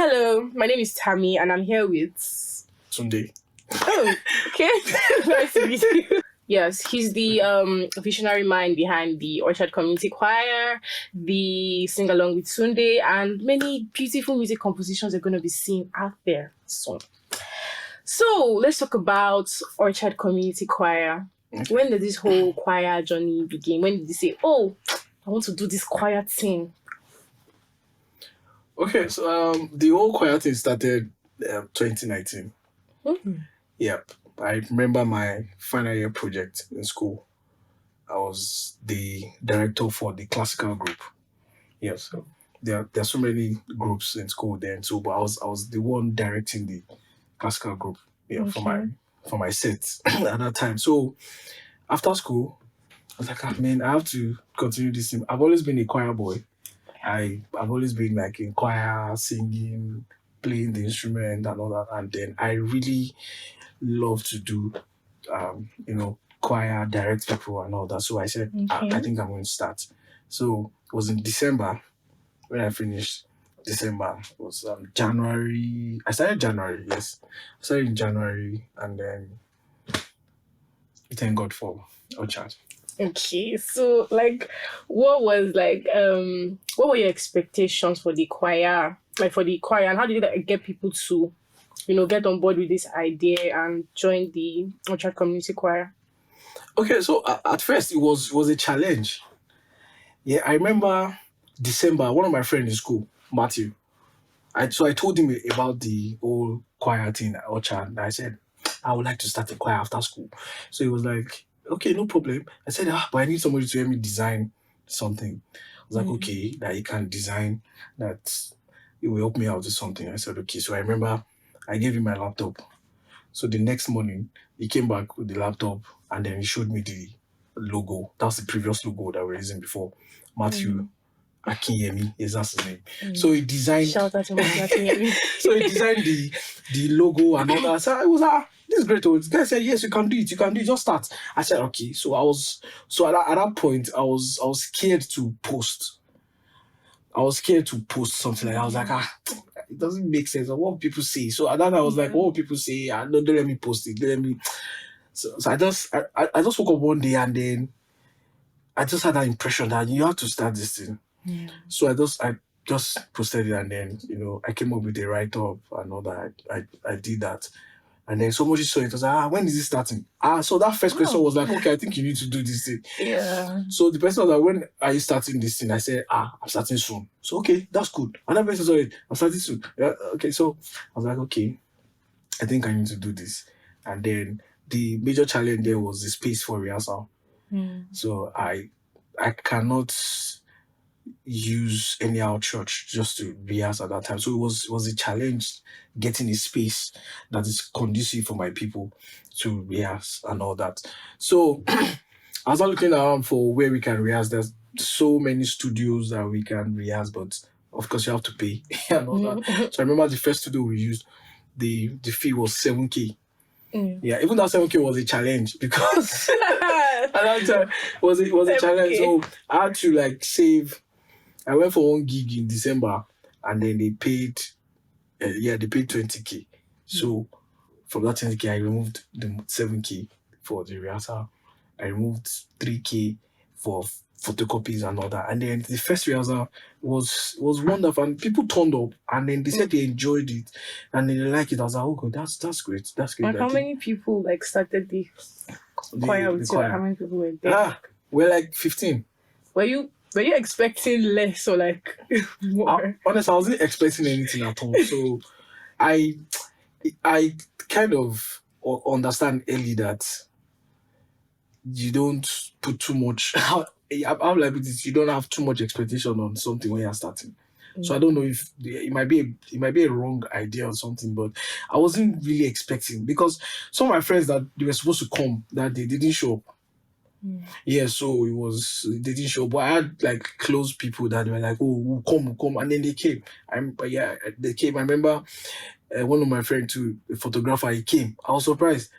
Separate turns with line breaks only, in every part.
Hello, my name is Tammy, and I'm here with
Sunday.
Oh, okay. Nice to meet you. Yes, he's the visionary mind behind the Orchard Community Choir, the Sing Along with Sunday, and many beautiful music compositions are going to be seen out there soon. So let's talk about Orchard Community Choir.
Okay.
When did this whole choir journey begin? When did you say, "Oh, I want to do this choir thing"?
Okay, so the whole choir thing started 2019.
Mm-hmm.
Yep, I remember my final year project in school. I was the director for the classical group. Yes, so there are so many groups in school then. So, but I was the one directing the classical group. Yeah, for my set at that time. So after school, I was like, man, I have to continue this thing. I've always been a choir boy. I've always been like in choir, singing, playing the instrument and all that. And then I really love to do, choir, direct people and all that. So I said, I think I'm going to start. So it was in December when I finished. December it was January. I started January, yes. I started in January and then thank God for Orchard.
Okay, so what were your expectations for the choir? Like for the choir, and how did you get people to, get on board with this idea and join the Orchard Community Choir?
Okay, so at first it was a challenge. Yeah, I remember December, one of my friends in school, Matthew. I told him about the whole choir thing at Orchard, and I said, I would like to start a choir after school. So he was like, okay, no problem. I said, but I need somebody to help me design something. I was like, okay, that he can design, that he will help me out with something. I said, okay. So I remember I gave him my laptop. So the next morning, he came back with the laptop and then he showed me the logo. That's the previous logo that we were using before. Matthew Akinyemi is that's his name. So he designed.
Shout out to Matthew Akinyemi.
So he designed the logo and all that. So I was this is great. The guy said, yes, you can do it. You can do it. Just start. I said, okay. So at that point, I was scared to post. I was scared to post something like that. I was like, it doesn't make sense. What will people say? So at that I was like, what will people say? No, don't let me post it. Don't let me. So I just woke up one day and then I just had that impression that you have to start this thing.
Yeah.
So I just posted it and then I came up with a write-up and all that. I did that. And then somebody saw it. I was like, when is it starting? So that first question was like, okay, I think you need to do this thing.
Yeah.
So the person was like, when are you starting this thing? I said, I'm starting soon. So okay, that's good. Another person saw it, I'm starting soon. Yeah, okay, so I was like, okay, I think I need to do this. And then the major challenge there was the space for rehearsal. So I cannot use anyhow church just to rehearse at that time. So it was a challenge getting a space that is conducive for my people to rehearse and all that. So I was not looking around for where we can rehearse. There's so many studios that we can rehearse, but of course you have to pay and all that. So I remember the first studio we used, the fee was 7K. Yeah, even that 7K was a challenge because at that time was a challenge. So I had to save. I went for one gig in December and then they paid 20K. So from that 20K, I removed the 7K for the rehearsal. I removed 3K for photocopies and all that. And then the first rehearsal was wonderful and people turned up and then they said they enjoyed it and then they liked it. I was like, oh God, that's great. That's great.
How many people started the choir with you? How many people were there?
We're 15.
Were you expecting less or more?
Honestly, I wasn't expecting anything at all. So I kind of understand early that you don't put too much. How like this? You don't have too much expectation on something when you're starting. So I don't know if it might be a wrong idea or something, but I wasn't really expecting because some of my friends that they were supposed to come that they didn't show up. Yeah, so they didn't show up. But I had close people that were like, oh, we'll come, and then they came. They came. I remember one of my friends too, a photographer, he came. I was surprised.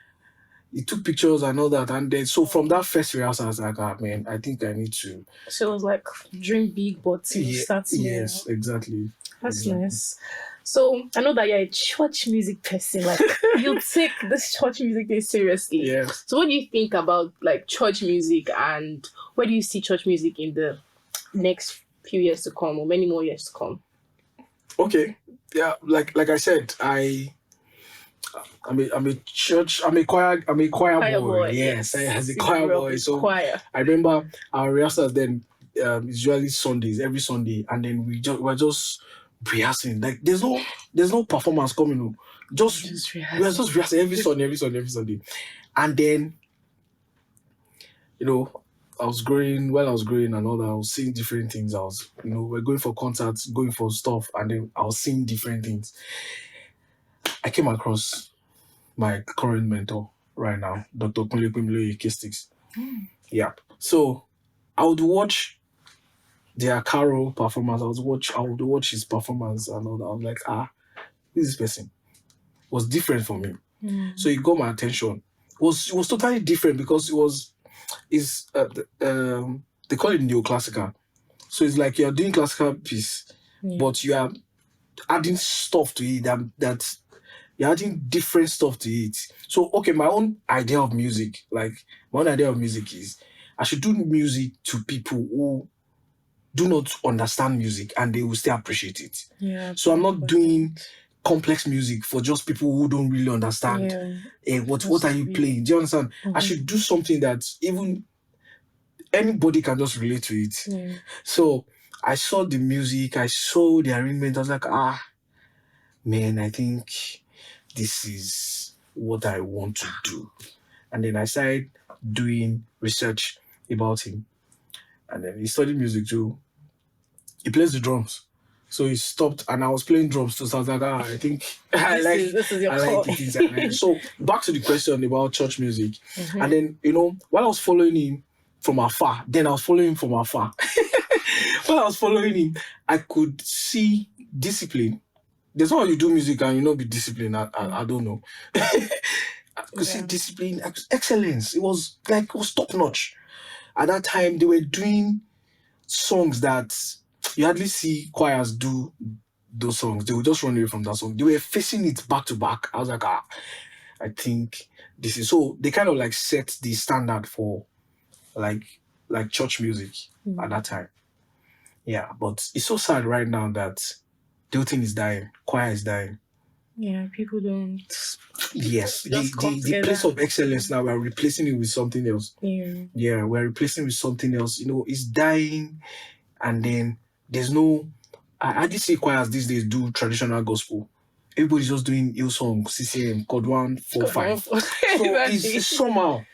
He took pictures and all that, and then so from that first rehearsal, I was like, man, I think I need to.
So it was dream big, but you start small.
Yes, exactly.
That's nice. So I know that you're a church music person. Like you take this church music thing seriously.
Yes.
So what do you think about like church music, and where do you see church music in the next few years to come, or many more years to come?
Okay. Yeah, like I said, I'm a church, I'm a choir
Choir
boy.
boy,
Yes, I
yes.
as a
You
choir
grew up
boy.
with
So
choir.
I remember our rehearsals then, it's usually Sundays, every Sunday, and then we're just rehearsing. Like there's no performance coming. Just
Just
we're
rehearsing.
just rehearsing every Sunday. And then, you know, while I was growing and all that, I was seeing different things. We're going for concerts, going for stuff, and then I was seeing different things. I came across my current mentor right now, Dr. Kunle Pimlo Akistics. Yeah. So I would watch their Carol performance. I would watch his performance and all that. I was like, who is this person? It was different for me. So it got my attention. It was totally different because they call it neoclassical. So it's like you're doing classical piece, but you are adding stuff to it that you're adding different stuff to it. So okay, my own idea of music is I should do music to people who do not understand music and they will still appreciate it.
Yeah.
So I'm not doing complex music for just people who don't really understand. What are you playing? Do you understand? I should do something that even anybody can just relate to it. So I saw the music, I saw the arrangement. I was like, man, I think this is what I want to do. And then I started doing research about him. And then he studied music too. He plays the drums. So he stopped and I was playing drums too. So I was like, I think
This is your
I
call.
like the things I like. So back to the question about church music. And then, while I was following him from afar, then I was following him from afar. While I was following him, I could see discipline. There's how you do music and you not be disciplined. I don't know. I could see discipline, excellence. It was top notch. At that time, they were doing songs that you hardly see choirs do those songs. They would just run away from that song. They were facing it back to back. I was like, I think this is so. They kind of like set the standard for like church music at that time. Yeah, but it's so sad right now that the whole thing is dying. Choir is dying.
Yeah, people don't.
Yes,
Just come
the
together.
place of excellence now, we're replacing it with something else.
Yeah.
We're replacing it with something else. It's dying, and then there's no. I just see choirs these days do traditional gospel. Everybody's just doing Hillsong, CCM, Code 145. So it's somehow.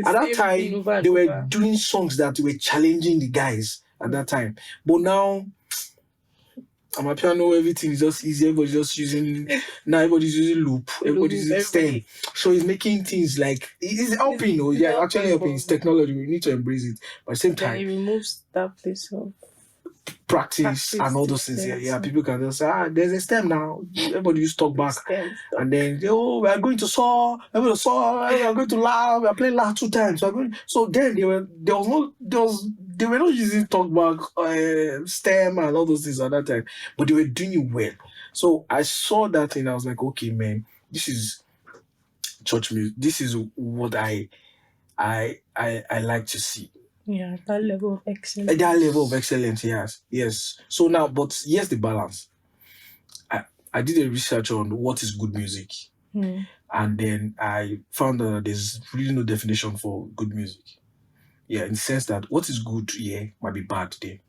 At that time, they were doing songs that were challenging the guys at that time. But now, on my piano, everything is just easy. Everybody's just using, now everybody's using loop. Everybody's using stem. So it's making things like, it's helping. Actually helping. It's technology. We need to embrace it. But at the same time,
it removes that place of
practice and all those things. Yeah, people can just say, there's a stem now. Everybody use talk back. And then, we are going to saw, we are going to la, we are playing la 2 times. So then they were not using talk back, stem and all those things at that time, but they were doing it well. So I saw that and I was like, okay, man, this is church music. This is what I like to see.
Yeah, that level of excellence.
That level of excellence, yes. So now, but here's the balance. I did a research on what is good music. And then I found that there's really no definition for good music. Yeah, in the sense that what is good here might be bad there.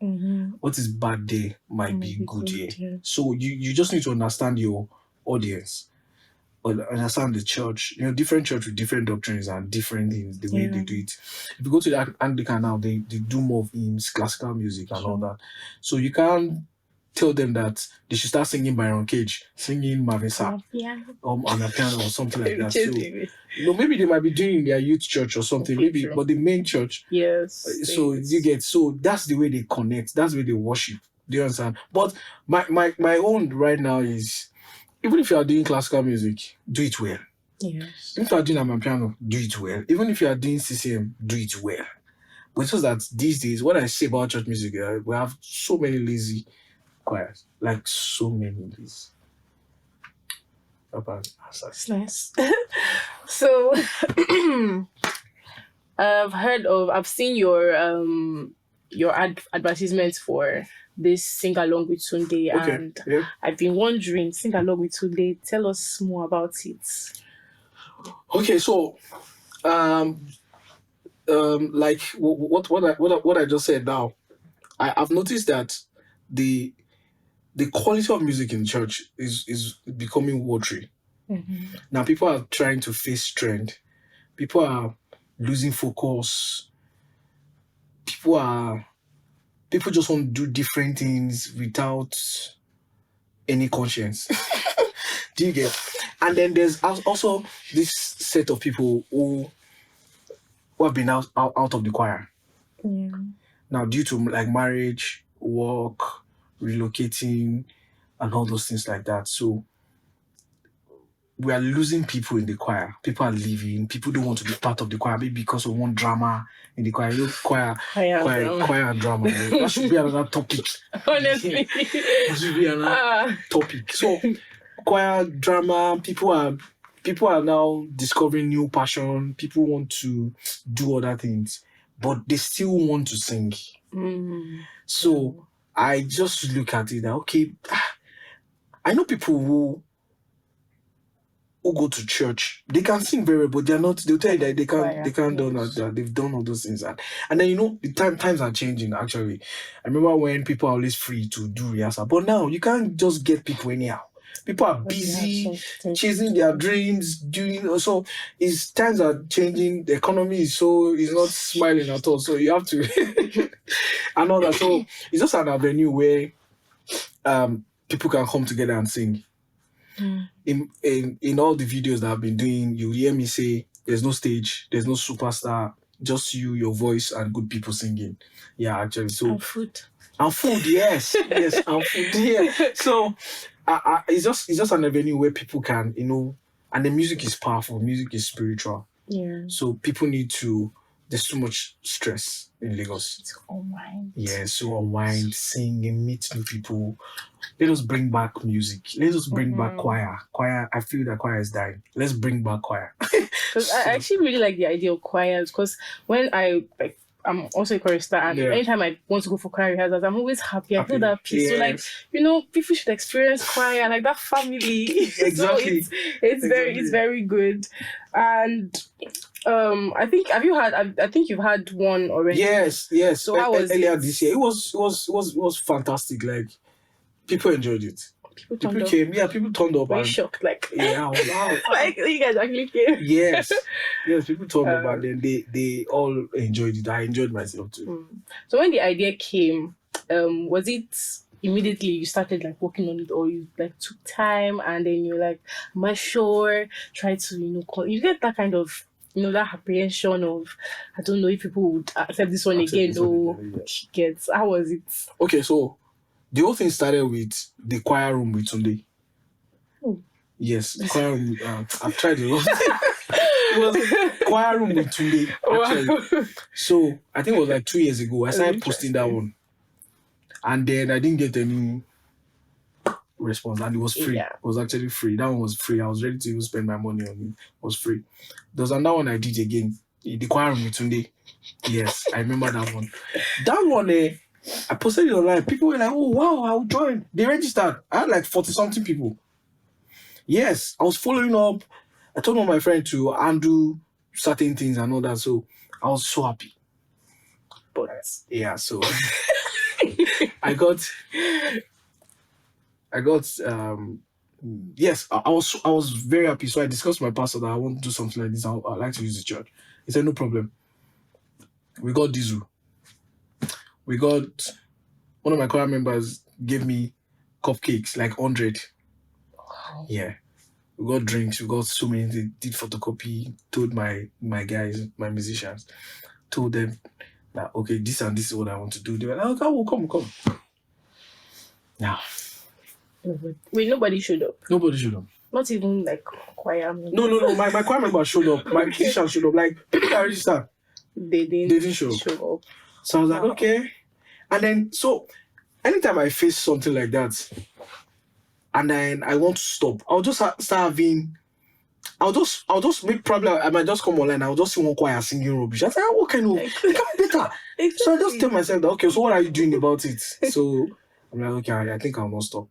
What is bad there might be good here. Yeah. So you just need to understand your audience. Understand the church, different church with different doctrines and different things, the way they do it. If you go to the Anglican now, they do more of hymns, classical music and all that. So you can't tell them that they should start singing Byron Cage, singing Marvin Sapp, on a piano or something like that. So, maybe they might be doing in their youth church or something, maybe, but the main church.
Yes.
So so that's the way they connect, that's the way they worship. Do you understand? But my own right now is, even if you are doing classical music, do it well.
Yes.
If you are doing amapiano, do it well. Even if you are doing CCM, do it well. But it's just that these days, what I say about church music, we have so many lazy choirs. Like so many lazy.
It's nice. So I've seen your advertisements for this Sing Along with Sunday, and I've been wondering, Sing Along with Sunday, tell us more about it.
Okay, so like what I just said now, I've noticed that the quality of music in church is becoming watery.
Mm-hmm.
Now people are trying to face trend. People are losing focus. People just want to do different things without any conscience. Do you get? And then there's also this set of people who have been out of the choir.
Yeah.
Now, due to like marriage, work, relocating, and all those things like that. So we are losing people in the choir. People are leaving. People don't want to be part of the choir, maybe because of one drama in the choir. You know, choir and drama. That should be another topic.
Honestly.
That should be another topic. So choir, drama, people are now discovering new passion. People want to do other things, but they still want to sing. So I just look at it that, okay, I know people who go to church, they can sing very well, but they'll tell you that they can't do that. They've done all those things. And then, you know, the times are changing, actually. I remember when people are always free to do rehearsal, but now you can't just get people anyhow. People are busy chasing their dreams, so times are changing. The economy is not smiling at all. So you have to and all that. So it's just an avenue where people can come together and sing. In all the videos that I've been doing, you hear me say there's no stage, there's no superstar, just you, your voice, and good people singing. Yeah, actually. So
and food,
yes, and food. Yeah. So it's just an avenue where people can, you know, and the music is powerful. Music is spiritual.
Yeah.
So people need to. There's too much stress in Lagos.
It's unwind.
Yeah, so unwind, sing, and meet new people. Let us bring back music. Let us bring back choir. Choir, I feel that choir is dying. Let's bring back choir.
Because I actually really like the idea of choirs, because when I'm also a chorister, and anytime I want to go for choir rehearsals, I'm always happy. I feel that peace. So, like, you know, people should experience choir, like that family.
Exactly.
So it's very good. And I think you've had one already.
Yes.
So how was
earlier this year? It was fantastic. Like, people enjoyed it. People came. Yeah, people turned up.
Very shocked. Like,
yeah, wow.
Like, you guys actually came.
Yes, people turned up, and then they all enjoyed it. I enjoyed myself too.
So when the idea came, was it immediately you started like working on it, or you like took time and then you're like, am I sure? Try to, you know, you get that kind of, you know, that apprehension of, I don't know if people would accept this one again. How was it?
Okay, so the whole thing started with the choir room with Tunde. Yes, the choir room. I've tried a lot. It was choir room with Tunde, actually. Wow. So I think it was like 2 years ago. I started posting that one, and then I didn't get any response, and it was free.
Yeah.
It was actually free. That one was free. I was ready to even spend my money on it. It was free. There was another one I did again. The choir room with Tunde. Yes, I remember that one. That one, I posted it online. People were like, oh, wow, I'll join. They registered. I had like 40-something people. Yes, I was following up. I told one of my friends to undo certain things and all that. So I was so happy. But yeah, so I got yes, I was very happy. So I discussed with my pastor that I want to do something like this. I'd like to use the church. He said, no problem. We got diesel. We got one of my choir members gave me cupcakes, like 100. Wow. Yeah. We got drinks, we got so many. They did photocopy, told my guys, my musicians, told them that, okay, this and this is what I want to do. They were like, okay, come. Now.
Wait, nobody showed up?
Nobody showed up.
Not even like choir members?
No. My choir members showed up. My musicians showed up. Like, people that registered.
They didn't show up.
So I was like, okay. And then, so, anytime I face something like that, and then I want to stop, I'll just start having. I'll just make probably I might just come online. I'll just see one choir singing rubbish. I say, what kind of it can be better. So I just tell myself that okay, so what are you doing about it? So I'm like, okay, I think I'll not stop.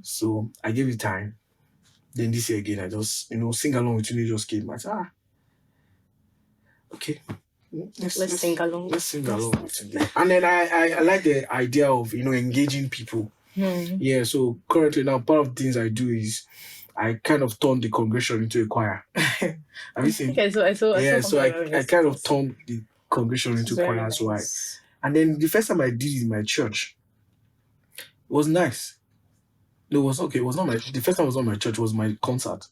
So I gave it time. Then this year again, I just sing along with you. Just came. I said, okay,
Let's sing along.
Let's sing along with you. And then I like the idea of engaging people. Yeah. So currently now, part of the things I do is I kind of turned the congregation into a choir. Have you seen?
Okay, so
I kind of turned the congregation into a choir.
Nice.
So and then the first time I did it in my church, it was nice. No, it was okay. It was not the first time I was on my church. Was my concert.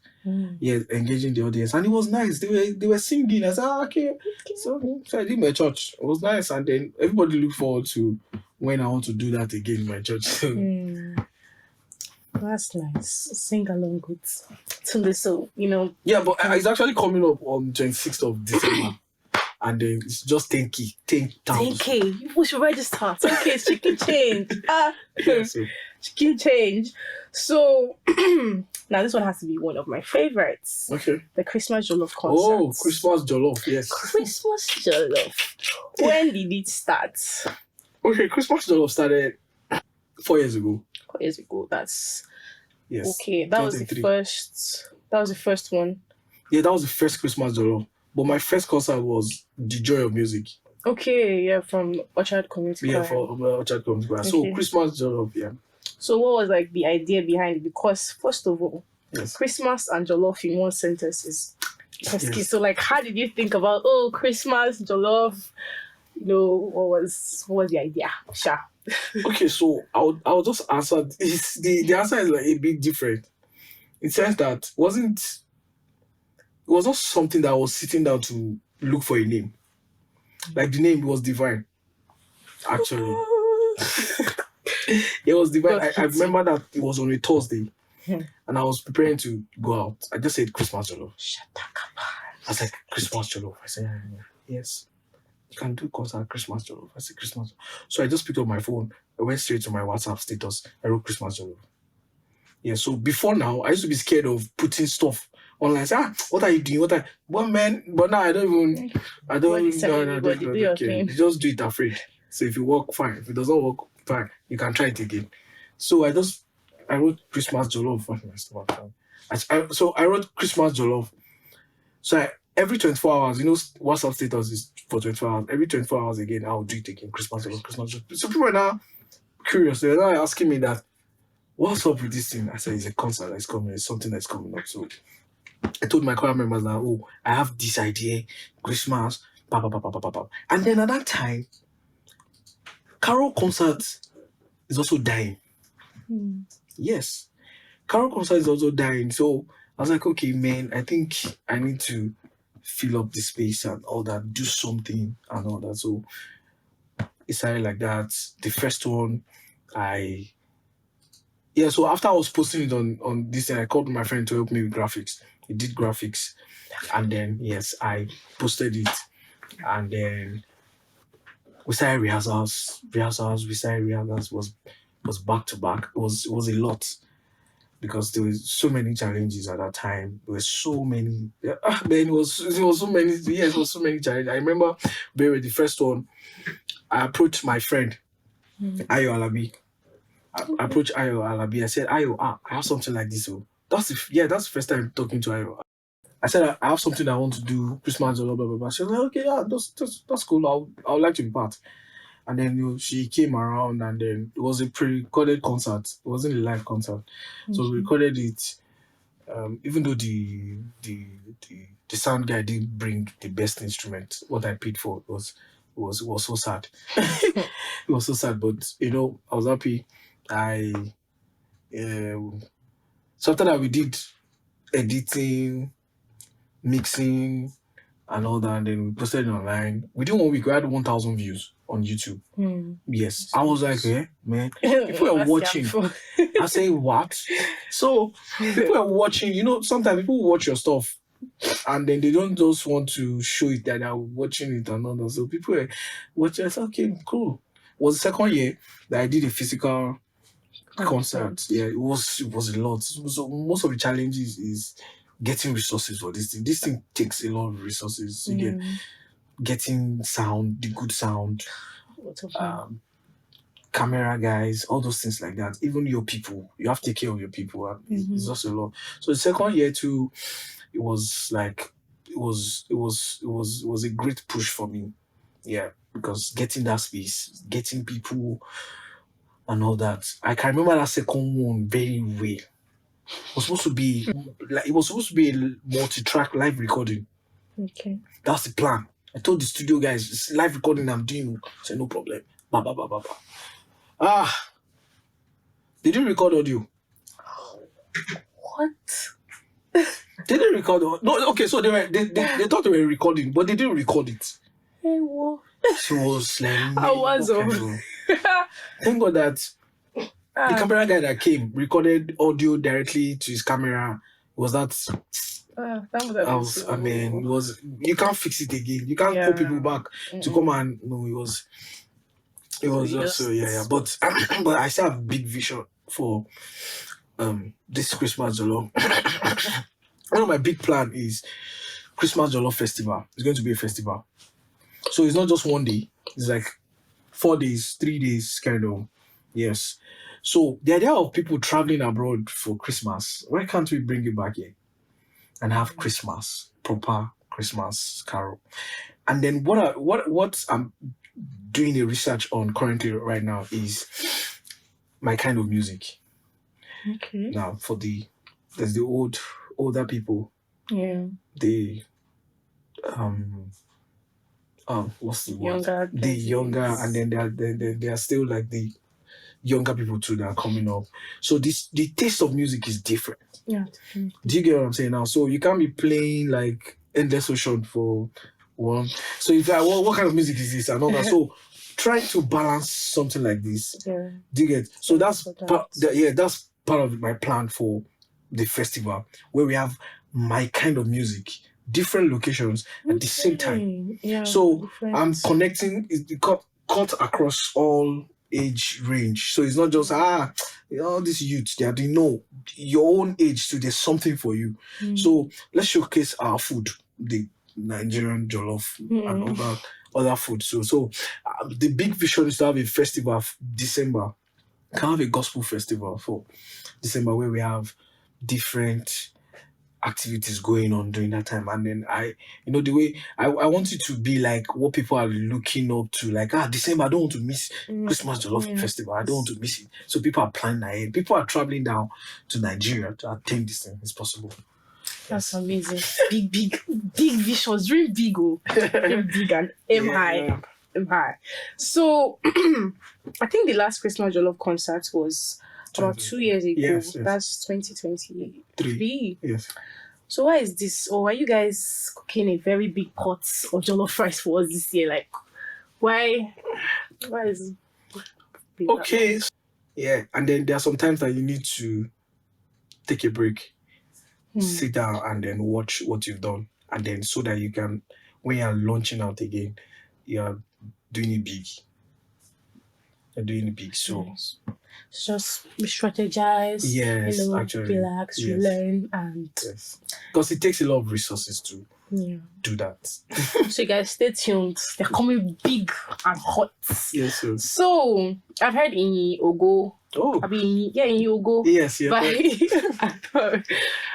Yeah, engaging the audience, and it was nice. They were singing. I said, okay. So I did my church. It was nice, and then everybody looked forward to when I want to do that again in my church.
That's nice. Sing along with Tunde. So
Yeah, but it's actually coming up on 26th of December. And then it's just 10K. 10,000.
10K. You should register. 10K is chicken change.
Yeah, so.
Chicken change. So now this one has to be one of my favorites.
Okay.
The Christmas Jollof concert.
Oh, Christmas Jollof, yes.
Christmas Jollof. When did it start?
Okay, Christmas Jollof started 4 years ago.
4 years ago. That's
yes.
Okay. That was the first. That was the first one.
Yeah, that was the first Christmas Jollof. But my first concert was The Joy of Music.
Okay, yeah, from Orchard Community Choir.
Yeah, from Orchard Community Choir. Okay. So Christmas Jollof, yeah. So
what was like the idea behind it? Because first of all,
yes,
Christmas and Jollof in one sentence is pesky.
Yes.
So like, how did you think about Christmas Jollof? What was the idea? Sure.
Okay, so I'll just answer. The answer is like a bit different. In the sense that it was not something that I was sitting down to look for a name. Like the name was divine. Actually. It was divine. I remember that it was on a Thursday. And I was preparing to go out. I just said Christmas Jollof. I was like, Christmas Jollof. I said, yes. You can do concert Christmas Jollof. I said Christmas Jollof. So I just picked up my phone. I went straight to my WhatsApp status. I wrote Christmas Jollof. Yeah, so before now, I used to be scared of putting stuff online. Say, what are you doing? But now I don't care. You just do it afraid. So if it work, fine. If it doesn't work, fine. You can try it again. So I wrote Christmas Jollof. I wrote Christmas Jollof. So every 24 hours, WhatsApp status is for 24 hours. Every 24 hours again, I'll do it again. Christmas Jollof. So people are now curious. They're now asking me that, what's up with this thing? I said, it's a concert that's coming. It's something that's coming up. So I told my choir members that, I have this idea, Christmas, and then at that time, Carol concert is also dying. Yes, Carol concert is also dying. So I was like, okay, man, I think I need to fill up the space and all that, do something and all that. So it started like that. The first one, so after I was posting it on this thing, I called my friend to help me with graphics. He did graphics. And then, yes, I posted it. And then we started rehearsals. Was back to back. It was a lot. Because there was so many challenges at that time. There were so many. It was so many. Yeah, it was so many challenges. I remember the first one, I approached my friend, Ayo Alabi. I approached Ayo Alabi. I said, Ayo, I have something like this. So that's the first time talking to Ayo. I said, I have something I want to do, Christmas, blah, blah, blah, blah. She was like, okay, yeah, that's cool. I would like to be part. And then she came around, and then it was a pre-recorded concert. It wasn't a live concert. So we recorded it. Even though the sound guy didn't bring the best instrument, what I paid for was so sad. It was so sad, but I was happy. So after that we did editing, mixing, and all that, and then we posted it online. Within 1 week, we had 1,000 views on YouTube. Yes, I was like, man, people are watching. I say, what? So people are watching. Sometimes people watch your stuff, and then they don't just want to show it that they're watching it and all that. So people are watching. I said, okay, cool. It was the second year that I did a physical concerts. Yeah, it was a lot. So most of the challenges is getting resources for this thing. This thing takes a lot of resources. You get getting sound, the good sound, camera guys, all those things like that. Even your people, you have to take care of your people. And it's just a lot. So the second year too, it was like it was a great push for me. Yeah, because getting that space, getting people and all that. I can remember that second one very well. It was supposed to be like a multi-track live recording.
Okay.
That's the plan. I told the studio guys, it's live recording I'm doing. I said, no problem. Ba, ba, ba, ba, ba. They didn't record audio.
What?
They didn't record audio. No, okay, so they thought they were recording, but they didn't record it.
Hey, what?
She was like,
I was
thank God that the camera guy that came recorded audio directly to his camera. Was that? It was. You can't fix it again. You can't call people back to come and no. It was just so yeah. But but I still have big vision for this Christmas Jollof. One of my big plan is Christmas Jollof Festival. It's going to be a festival, so it's not just one day. It's like 4 days, 3 days, kind of. Yes. So the idea of people traveling abroad for Christmas, why can't we bring it back here and have Christmas, proper Christmas carol? And then what I'm doing a research on currently right now is my kind of music.
Okay.
Now there's the older people.
Yeah.
The what's the word? The younger, and then they are still like the younger people too that are coming up. So the taste of music is different.
Yeah.
Do you get what I'm saying now? So you can't be playing like Endless Ocean for one. So if what kind of music is this and all that? So trying to balance something like this.
Yeah.
Do you get? So that's part of my plan for the festival, where we have my kind of music, different locations at the same time.
Yeah.
So
different.
I'm connecting it cut across all age range. So it's not just all these youths, they are doing your own age, so there's something for you. So let's showcase our food, the Nigerian jollof and all that other food. So the big vision is to have a festival December. Can have a gospel festival for December where we have different activities going on during that time. And then the way I want it to be like what people are looking up to, like December, I don't want to miss Christmas Jollof Festival. I don't want to miss it. So people are planning ahead. People are traveling down to Nigeria to attend this thing. It's possible.
That's amazing. Big visions. Dream big, dream big and aim high. Aim high. So I think the last Christmas Jollof concert was about 2 years ago.
Yes.
That's 2023.
Yes.
So why is this? Or are you guys cooking a very big pot of jollof rice for us this year? Like, why is it?
Okay. Yeah, and then there are some times that you need to take a break, sit down, and then watch what you've done, and then so that you can, when you're launching out again, you're doing it big. You're doing it big. So.
Yes. Just strategize,
yes, actually,
relax, learn, and
because it takes a lot of resources to do that.
So you guys stay tuned. They're coming big and hot.
Yes, sir.
So I've heard in Ogo.
Oh,
in Ogo.
Yes, yeah.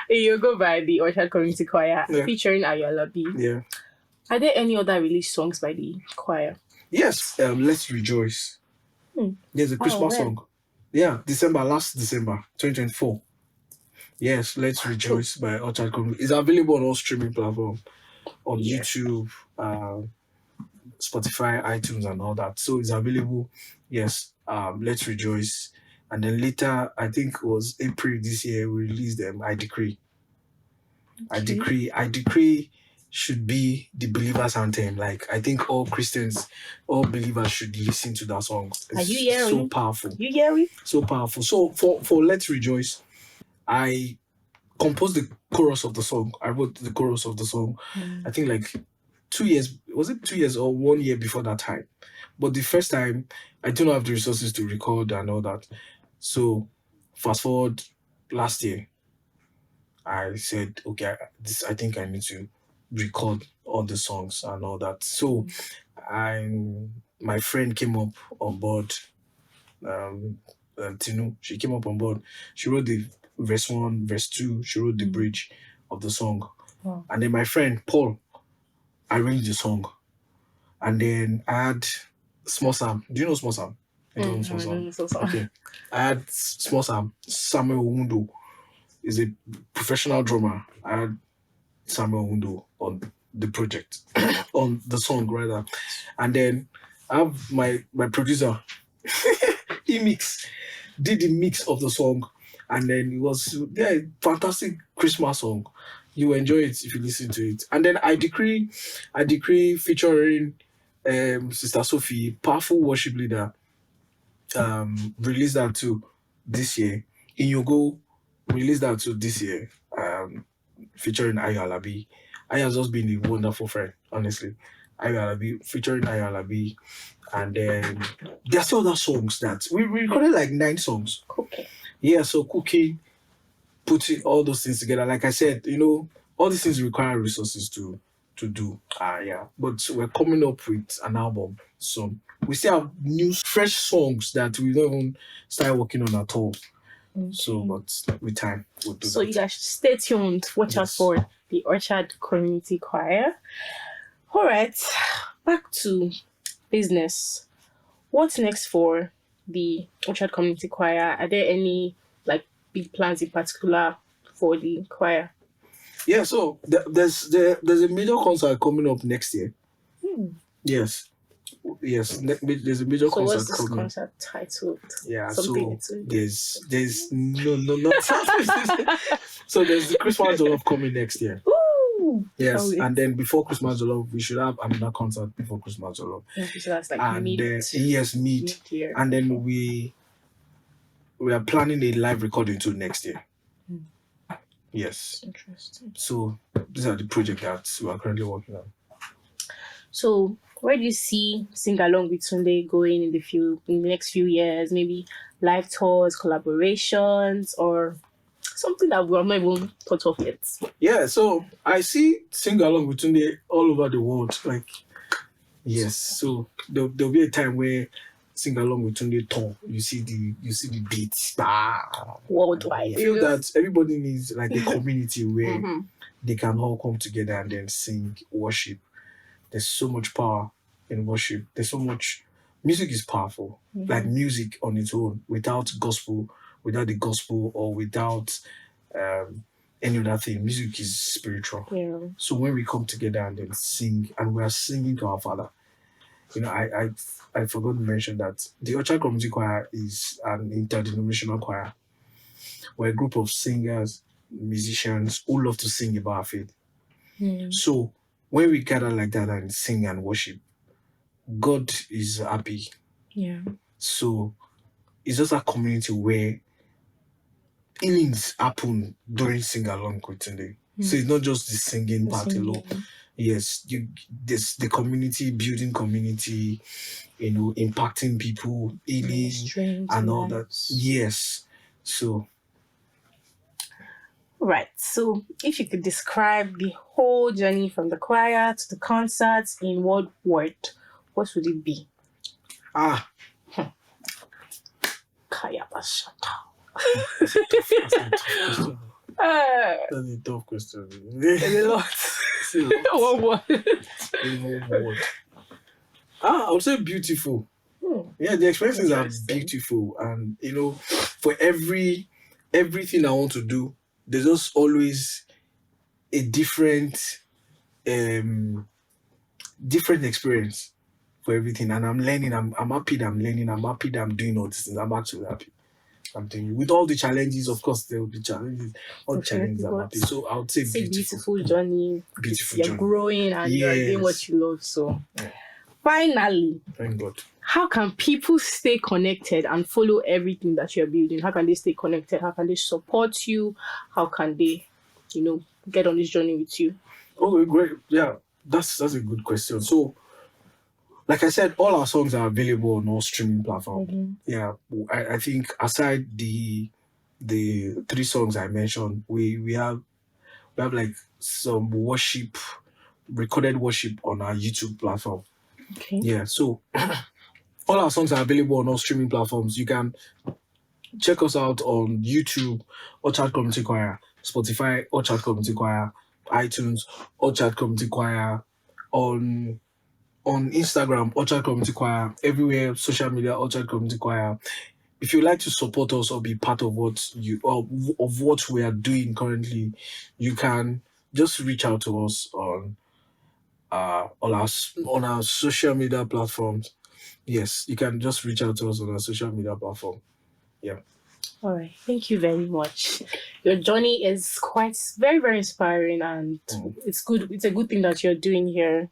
In Ogo by the Orchard Community Choir, featuring Ayola B.
Yeah.
Are there any other released songs by the choir?
Yes. Let's Rejoice. There's a Christmas song. Yeah, last December 2024. Yes, Let's Rejoice by Orchard Community. It's available on all streaming platforms, on YouTube, Spotify, iTunes, and all that. So it's available. Yes, Let's Rejoice. And then later, I think it was April this year, we released them. I Decree. Okay. I Decree should be the believer's anthem. Like, I think all Christians, all believers should listen to that song.
Are you hearing?
So powerful.
You hearing?
So powerful. So for Let's Rejoice, I composed the chorus of the song. I wrote the chorus of the song. I think like 2 years. Was it 2 years or 1 year before that time? But the first time, I didn't have the resources to record and all that. So fast forward last year, I said, okay, I think I need to record all the songs and all that. So I my friend came up on board. Um, Tinu, she came up on board. She wrote the verse one, verse two. She wrote the bridge of the song,
Wow.
and then my friend Paul arranged the song. And then I had Small Sam. Do you know Small Sam? I don't know Small Sam.
So sorry.
Okay. I had Small Sam. Samuel Wundo is a professional drummer. I had Samuel Wundo on the project, on the song rather. And then I have my producer. He did the mix of the song, and then it was fantastic Christmas song. You enjoy it if you listen to it. And then I decree featuring Sister Sophie, powerful worship leader, released that too this year. In Yogo, released that too this year, featuring Ayo Alabi. Ayo has just been a wonderful friend, honestly. Ayo Alabi, featuring Ayo Alabi. And then there are still other songs that we recorded like 9 songs.
Okay.
Yeah, so cooking, putting all those things together. Like I said, all these things require resources to do. Yeah. But we're coming up with an album soon. We still have new fresh songs that we don't even start working on at all.
Okay.
So but with time we'll do
So
that.
you guys should stay tuned. Watch out for the Orchard Community Choir. All right, back to business. What's next for the Orchard Community Choir? Are there any like big plans in particular for the choir?
Yeah, so there's a major concert coming up next year. Yes. There's a major
So
concert
what's this
coming.
concert titled?
Yeah,
Something
so there's no not so there's the Christmas Jollof coming next year.
Ooh,
Yes,
can't wait.
and then before Christmas Jollof, we should have another concert before Christmas Jollof.
Okay, so that's like
And
mid
mid-year. And then we are planning a live recording too next year. Yes.
Interesting.
So these are the projects that we are currently working on.
So where do you see Sing Along with Sunday going in the next few years? Maybe live tours, collaborations, or something that we have not even thought of yet?
Yeah, so I see Sing Along with Tunde all over the world. Like, yes, so there'll be a time where Sing Along with Tunde tour. You see the beats.
Worldwide.
I feel that everybody needs like a community where they can all come together and then sing, worship. There's so much power in worship. There's so much music is powerful. Like music on its own, without the gospel, or without any other thing. Music is spiritual.
Yeah.
So when we come together and then sing, and we are singing to our Father, I forgot to mention that the Orchard Community Choir is an interdenominational choir. We're a group of singers, musicians who love to sing about our faith. So when we gather like that and sing and worship, God is happy.
Yeah.
So it's just a community where healings happen during sing along with Tunde. So it's not just the singing part alone. Yes, there's the community, building community, impacting people, healing and all that. Yes. So
right. So if you could describe the whole journey from the choir to the concerts in one word, what would it be? Kayabashata.
That's a tough question.
It's a lot. One word.
I would say beautiful. Yeah, the experiences are beautiful, and for everything I want to do, there's just always a different experience for everything. And I'm learning. I'm happy that I'm learning. I'm happy that I'm doing all these things. I'm actually happy. I'm doing with all the challenges. Of course, there will be challenges. All the challenges, I'm happy. So I would say
it's a
beautiful.
beautiful journey.
Beautiful
You're
journey.
growing and you're doing what you love. So finally,
thank God.
How can people stay connected and follow everything that you're building? How can they stay connected? How can they support you? How can they, get on this journey with you?
Okay, great. Yeah, that's a good question. So like I said, all our songs are available on all streaming platforms.
Mm-hmm.
Yeah, I think aside the 3 songs I mentioned, we have like some worship, recorded worship on our YouTube platform.
Okay.
Yeah, so all our songs are available on all streaming platforms. You can check us out on YouTube, Orchard Community Choir, Spotify, Orchard Community Choir, iTunes, Orchard Community Choir, on Instagram, Orchard Community Choir, everywhere, social media, Orchard Community Choir. If you'd like to support us or be part of what we are doing currently, you can just reach out to us on our social media platforms. Yes, you can just reach out to us on our social media platform. Yeah.
All right. Thank you very much. Your journey is quite very, very inspiring, and it's good. It's a good thing that you're doing here.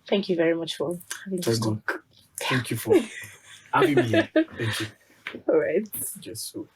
Thank you very much for having this
Thank God.
talk.
Thank you for having me here. Thank you.
All right.
Yes. So